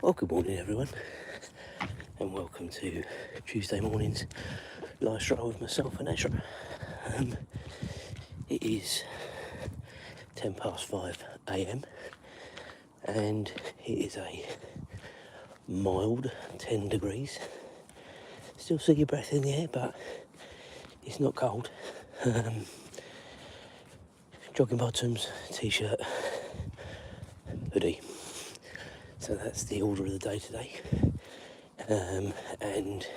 Well, good morning everyone, and welcome to Tuesday morning's live stroll with myself and Azra. It is 5:10 a.m. and it is a mild 10 degrees. Still see your breath in the air, but it's not cold. Jogging bottoms, t-shirt, hoodie. So that's the order of the day today. And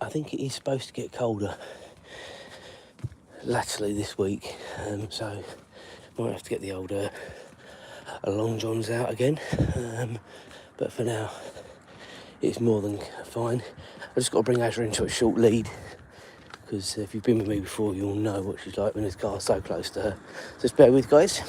I think it is supposed to get colder latterly this week, so might have to get the old long johns out again, but for now it's more than fine. I just got to bring Azra into a short lead, because if you've been with me before you'll know what she's like when this car's so close to her. So just bear with, guys.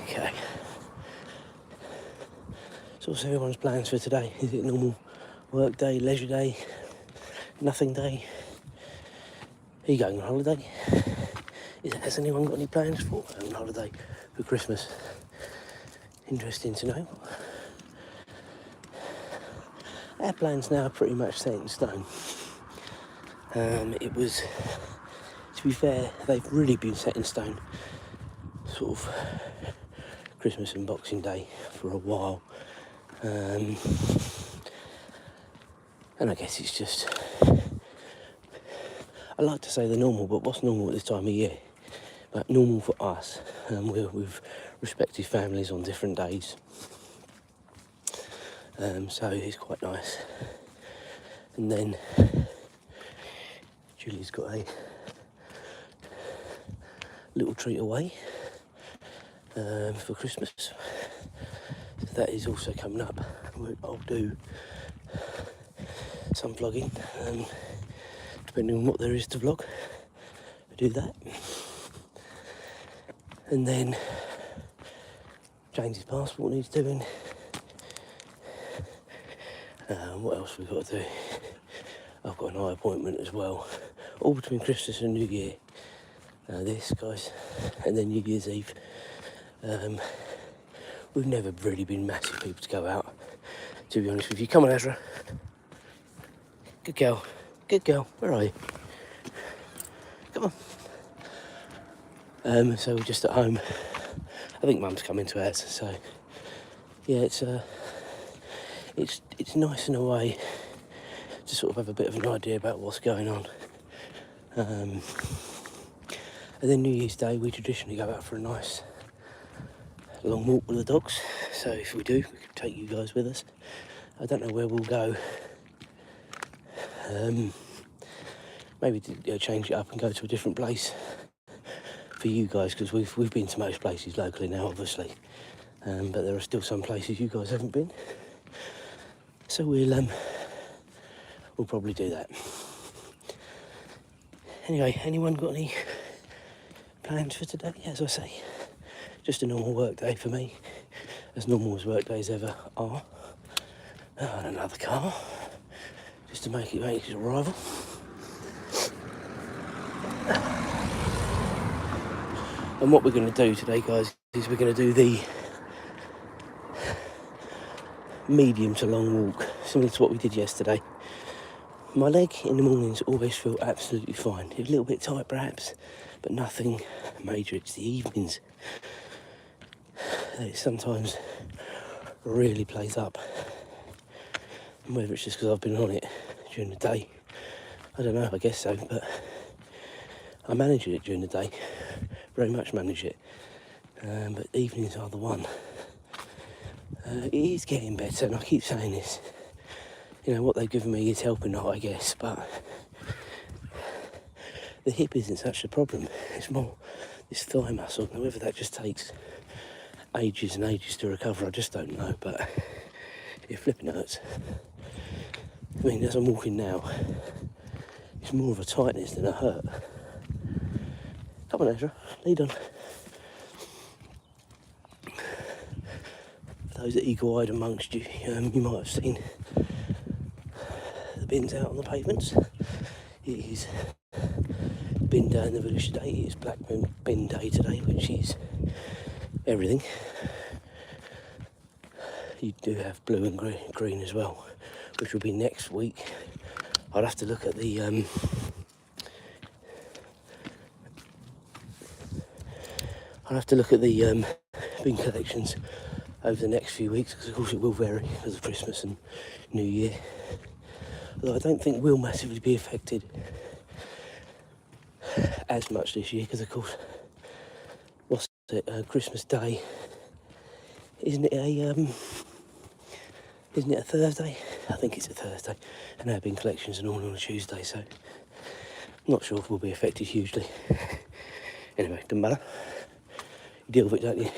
Okay, so what's everyone's plans for today? Is it normal work day, leisure day, nothing day? Are you going on holiday? Has anyone got any plans for going on holiday for Christmas? Interesting to know. Our plans now are pretty much set in stone. It was, to be fair, they've really been set in stone sort of Christmas and Boxing Day for a while. And I guess it's just, I like to say the normal, but what's normal at this time of year? But normal for us, we're with respective families on different days. So it's quite nice. And then Julie's got a little treat away for Christmas. So that is also coming up. I'll do some vlogging, depending on what there is to vlog. I'll do that. And then James's passport needs doing. What else we've got to do? I've got an eye appointment as well, all between Christmas and New Year. This, guys, and then New Year's Eve. We've never really been massive people to go out, to be honest with you. Come on, Azra. Good girl. Good girl. Where are you? Come on. So we're just at home. I think Mum's coming to ours, so yeah, it's nice in a way to sort of have a bit of an idea about what's going on. And then New Year's Day, we traditionally go out for a nice long walk with the dogs. So if we do, we can take you guys with us. I don't know where we'll go. Maybe to change it up and go to a different place for you guys, because we've been to most places locally now, obviously. But there are still some places you guys haven't been. So we'll probably do that. Anyway, anyone got any plans for today? As I say, just a normal work day for me, as normal as work days ever are. And another car, just to make its arrival. And what we're going to do today, guys, is we're going to do the medium to long walk, similar to what we did yesterday. My leg in the mornings always feel absolutely fine. A little bit tight perhaps, but nothing major. It's the evenings that it sometimes really plays up. And whether it's just because I've been on it during the day, I don't know, I guess so, but I manage it during the day, very much manage it, but evenings are the one. It is getting better, and I keep saying this. You know, what they've given me is helping out, I guess, but the hip isn't such a problem. It's more this thigh muscle. Now, whether that just takes ages and ages to recover, I just don't know, but it flipping hurts. I mean, as I'm walking now, it's more of a tightness than a hurt. Come on, Azra, lead on. For those eagle-eyed amongst you, you might have seen the bins out on the pavements. It is bin day in the village today. It's Black Bin Day today, which is everything. You do have blue and green as well, which will be next week. I'll have to look at the bin collections over the next few weeks, because of course it will vary because of Christmas and New Year. Although I don't think we'll massively be affected as much this year, because of course, Christmas Day, isn't it a Thursday? I think it's a Thursday, and our bin collections are normally on a Tuesday, so I'm not sure if we'll be affected hugely. Anyway, doesn't matter. You deal with it, don't you?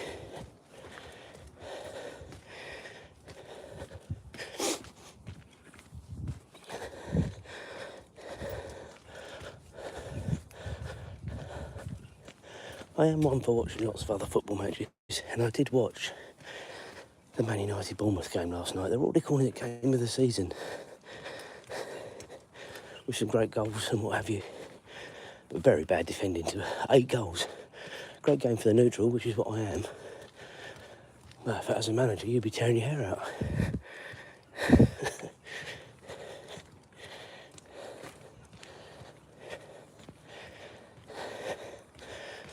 I am one for watching lots of other football matches, and I did watch the Man United Bournemouth game last night. They're already calling it game of the season, with some great goals and what have you, but very bad defending to 8 goals. Great game for the neutral, which is what I am. But as a manager, you'd be tearing your hair out.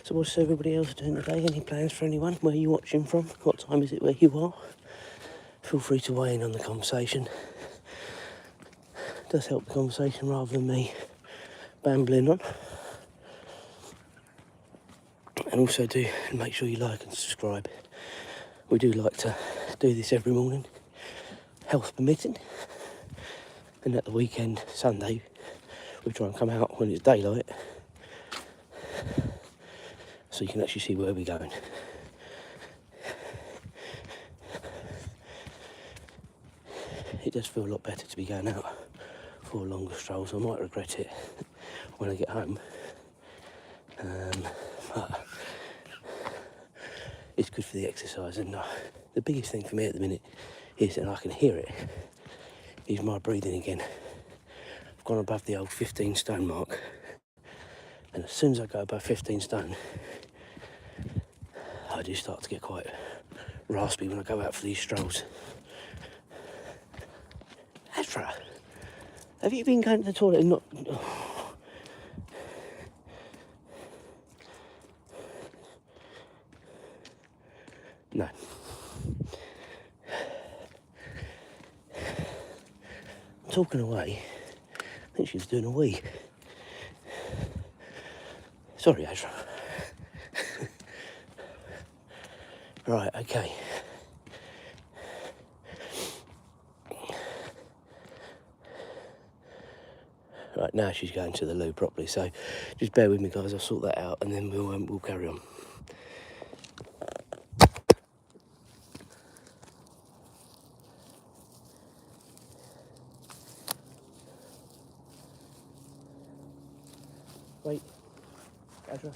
So what's everybody else doing today? Any plans for anyone? Where are you watching from? What time is it where you are? Feel free to weigh in on the conversation. It does help the conversation rather than me bambling on. And also do make sure you like and subscribe. We do like to do this every morning, health permitting. And at the weekend, Sunday, we try and come out when it's daylight, so you can actually see where we're going. It does feel a lot better to be going out for longer strolls. I might regret it when I get home. But it's good for the exercise, and the biggest thing for me at the minute is, and I can hear it, is my breathing again. I've gone above the old 15 stone mark, and as soon as I go above 15 stone, I do start to get quite raspy when I go out for these strolls. Azra, have you been going to the toilet and not... Oh. No. Talking away, I think she was doing a wee. Sorry, Azra. Right, okay. Right, now she's going to the loo properly, so just bear with me, guys. I'll sort that out, and then we'll carry on. Wait, Azra.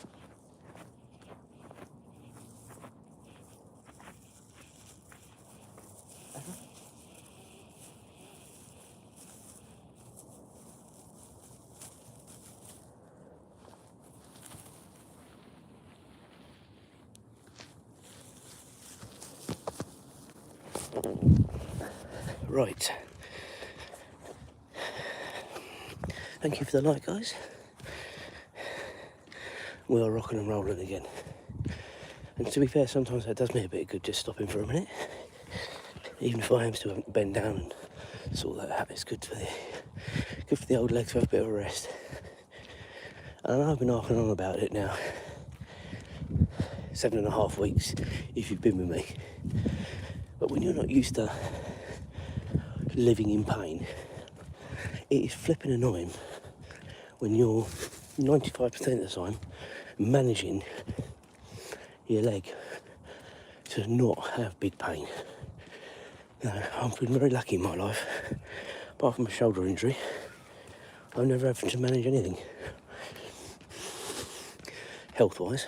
Azra? Right. Thank you for the like, guys. We are rocking and rolling again. And to be fair, sometimes that does me a bit of good, just stopping for a minute. Even if I am still having to bend down and sort that out, it's good for the old legs to have a bit of a rest. And I know I've been harping on about it now 7.5 weeks, if you've been with me. But when you're not used to living in pain, it is flipping annoying when you're 95% of the time managing your leg to not have big pain. You know, I've been very lucky in my life. Apart from a shoulder injury, I've never had to manage anything health-wise.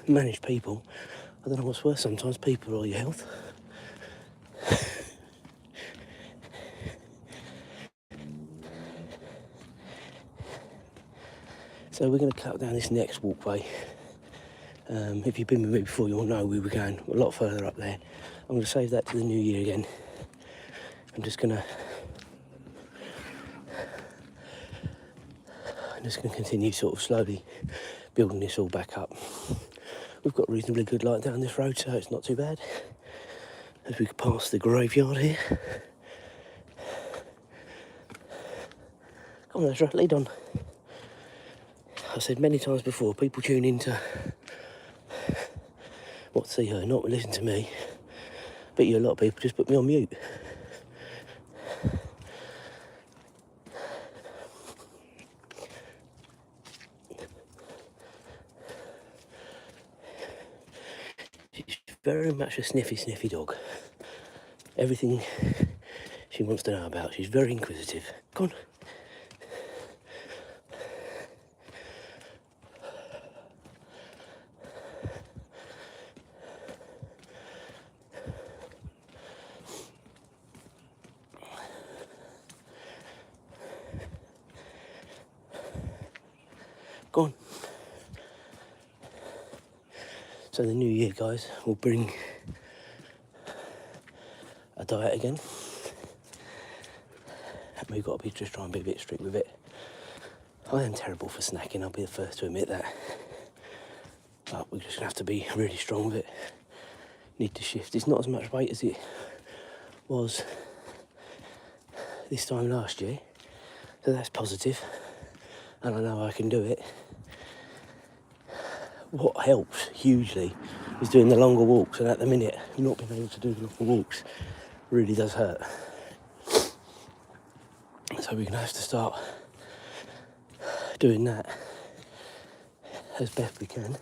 Manage people. I don't know what's worse sometimes, people or your health. So we're going to cut down this next walkway. If you've been with me before, you'll know we were going a lot further up there. I'm going to save that to the new year again. I'm just going to continue sort of slowly building this all back up. We've got reasonably good light down this road, so it's not too bad. As we pass the graveyard here. Come on, Azra, lead on. I've said many times before, people tune into what see her, not listen to me. But a lot of people just put me on mute. She's very much a sniffy dog. Everything she wants to know about. She's very inquisitive. Come on. Go on. So the new year, guys, will bring a diet again. And we've got to just try and be a bit strict with it. I am terrible for snacking, I'll be the first to admit that. But we're just going to have to be really strong with it. Need to shift. It's not as much weight as it was this time last year. So that's positive. And I know I can do it. What helps hugely is doing the longer walks, and at the minute not being able to do the longer walks really does hurt. So we're going to have to start doing that as best we can.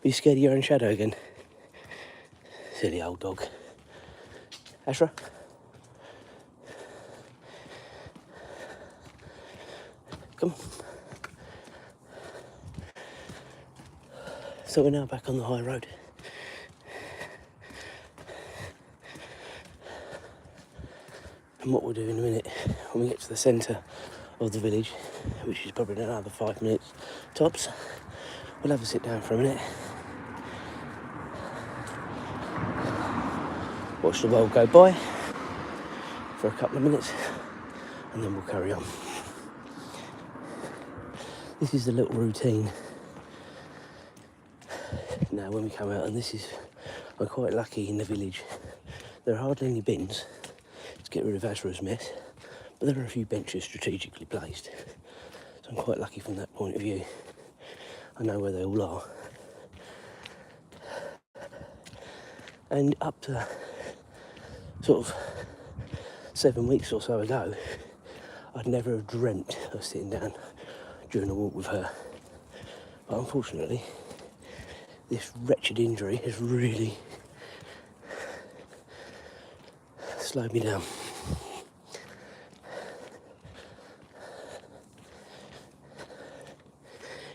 Be scared of your own shadow again. Silly old dog. Azra? Come on. So we're now back on the high road. And what we'll do in a minute, when we get to the centre of the village, which is probably another 5 minutes tops, we'll have a sit down for a minute. Watch the world go by for a couple of minutes, and then we'll carry on. This is the little routine. Now when we come out, and I'm quite lucky in the village, there are hardly any bins to get rid of Azra's mess, but there are a few benches strategically placed. So I'm quite lucky from that point of view. I know where they all are. And up to sort of 7 weeks or so ago, I'd never have dreamt of sitting down during a walk with her. But unfortunately, this wretched injury has really slowed me down.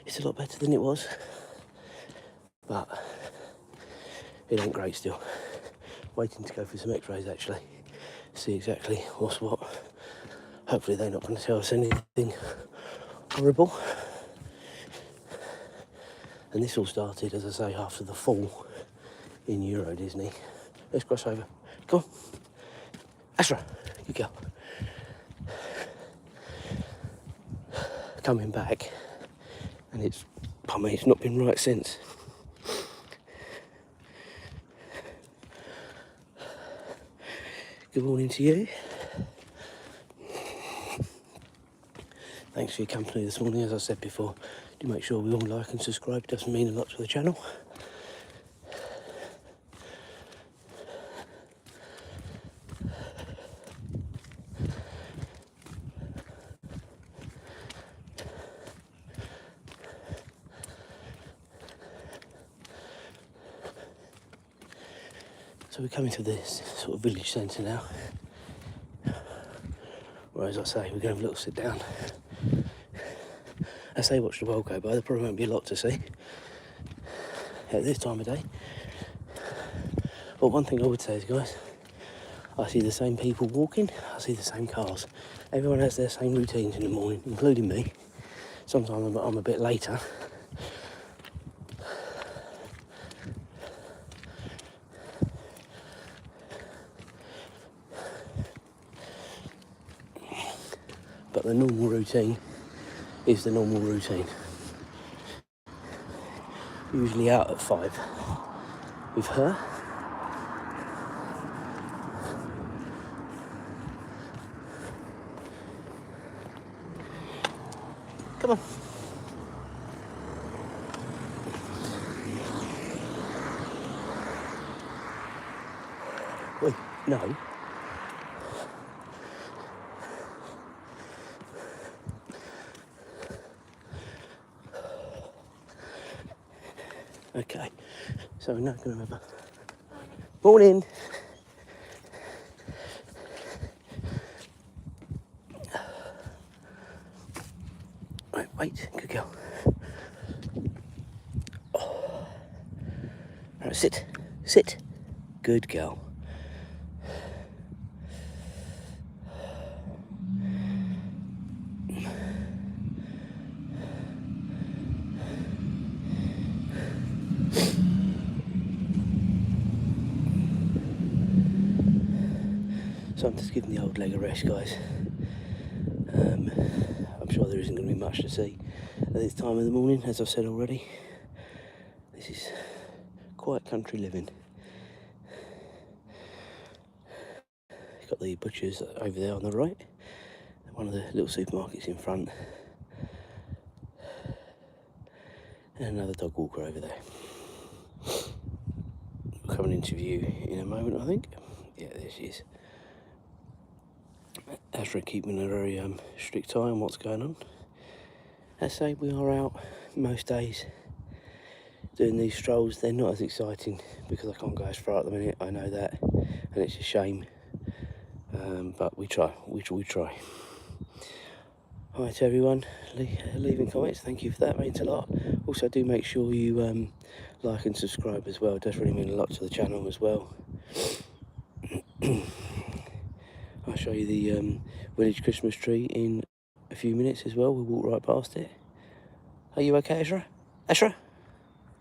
It's a lot better than it was, but it ain't great still. Waiting to go for some x-rays actually, see exactly what's what. Hopefully they're not going to tell us anything horrible. And this all started, as I say, after the fall in Euro Disney. Let's cross over. Come on. Azra, good girl. Coming back, and it's not been right since. Good morning to you. Thanks for your company this morning. As I said before, do make sure we all like and subscribe. It doesn't mean a lot to the channel. So we're coming to this sort of village centre now, where, as I say, we're going to have a little sit down. As they watch the world go by, there probably won't be a lot to see at this time of day. But one thing I would say is, guys, I see the same people walking, I see the same cars. Everyone has their same routines in the morning, including me. sometimes I'm a bit later. But the normal routine is the normal routine. Usually out at 5 with her. Come on. Wait, no. Okay, so we're now going to have a morning. Right, wait, good girl. Oh. Right, sit, good girl. So I'm just giving the old leg a rest, guys. I'm sure there isn't going to be much to see at this time of the morning, as I've said already. This is quiet country living. You've got the butchers over there on the right, one of the little supermarkets in front, and another dog walker over there. We'll come and interview in a moment, I think. Yeah, there she is. Azra keeping a very strict eye on what's going on. As I say, we are out most days doing these strolls. They're not as exciting because I can't go as far at the minute, I know that, and it's a shame, but we try. Hi to everyone leaving comments, thank you for that, means a lot. Also do make sure you like and subscribe as well, it does really mean a lot to the channel as well. I'll show you the village Christmas tree in a few minutes as well. We'll walk right past it. Are you okay, Azra? Azra?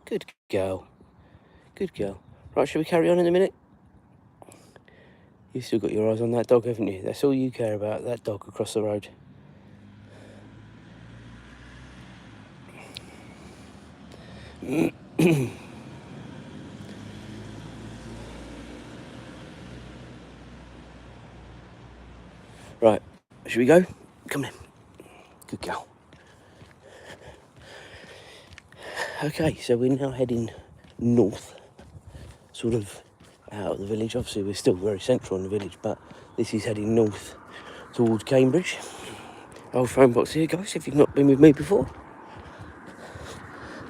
Good girl. Good girl. Right, shall we carry on in a minute? You've still got your eyes on that dog, haven't you? That's all you care about, that dog across the road. Right, should we go? Come in. Good girl. Okay, so we're now heading north, sort of out of the village. Obviously we're still very central in the village, but this is heading north towards Cambridge. Old phone box here, guys, if you've not been with me before.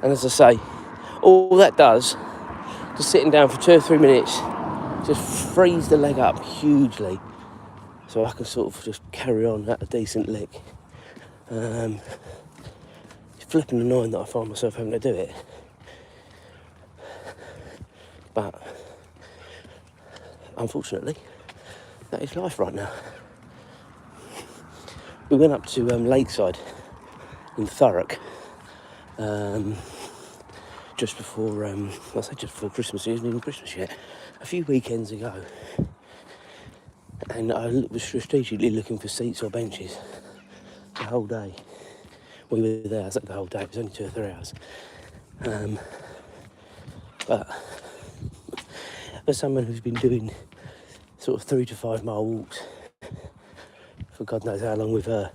And as I say, all that does, just sitting down for 2 or 3 minutes, just frees the leg up hugely, so I can sort of just carry on at a decent lick. It's flipping annoying that I find myself having to do it, but unfortunately that is life right now. We went up to Lakeside in Thurrock just before I say just before Christmas. It isn't even Christmas yet, a few weekends ago, and I was strategically looking for seats or benches the whole day. We were there, I said the whole day, it was only 2 or 3 hours. But for someone who's been doing sort of 3 to 5 mile walks for God knows how long with her,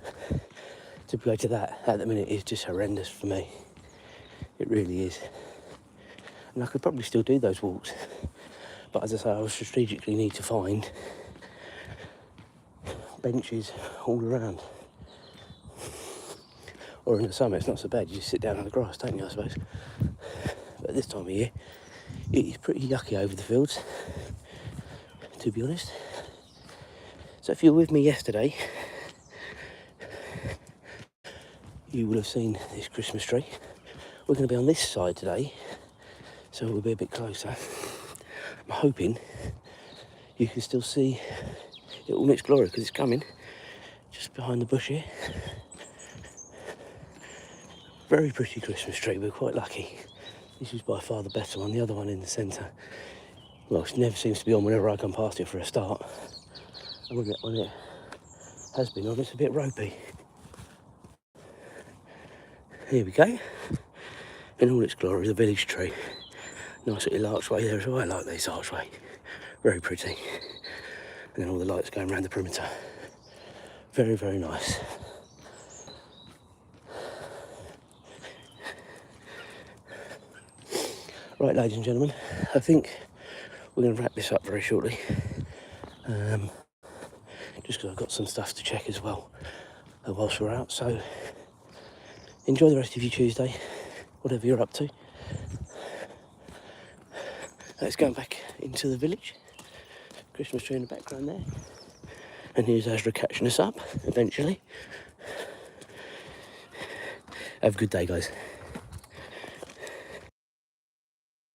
to go to that at the minute is just horrendous for me. It really is. And I could probably still do those walks, but as I say, I strategically need to find benches all around. Or in the summer, it's not so bad, you just sit down on the grass, don't you, I suppose. But at this time of year, it is pretty yucky over the fields, to be honest. So if you were with me yesterday, you will have seen this Christmas tree. We're going to be on this side today, so we'll be a bit closer. I'm hoping you can still see it all in its glory, because it's coming just behind the bush here. Very pretty Christmas tree, we're quite lucky. This is by far the better one, the other one in the centre. Well, it never seems to be on whenever I come past it for a start. And when it has been on, it's a bit ropey. Here we go. In all its glory, the village tree. Nice little archway there as well. I like this archway. Very pretty. And then all the lights going around the perimeter. Very, very nice. Right, ladies and gentlemen, I think we're going to wrap this up very shortly. Just because I've got some stuff to check as well whilst we're out. So enjoy the rest of your Tuesday, whatever you're up to. Let's go back into the village. Christmas tree in the background there. And here's Azra catching us up eventually. Have a good day, guys.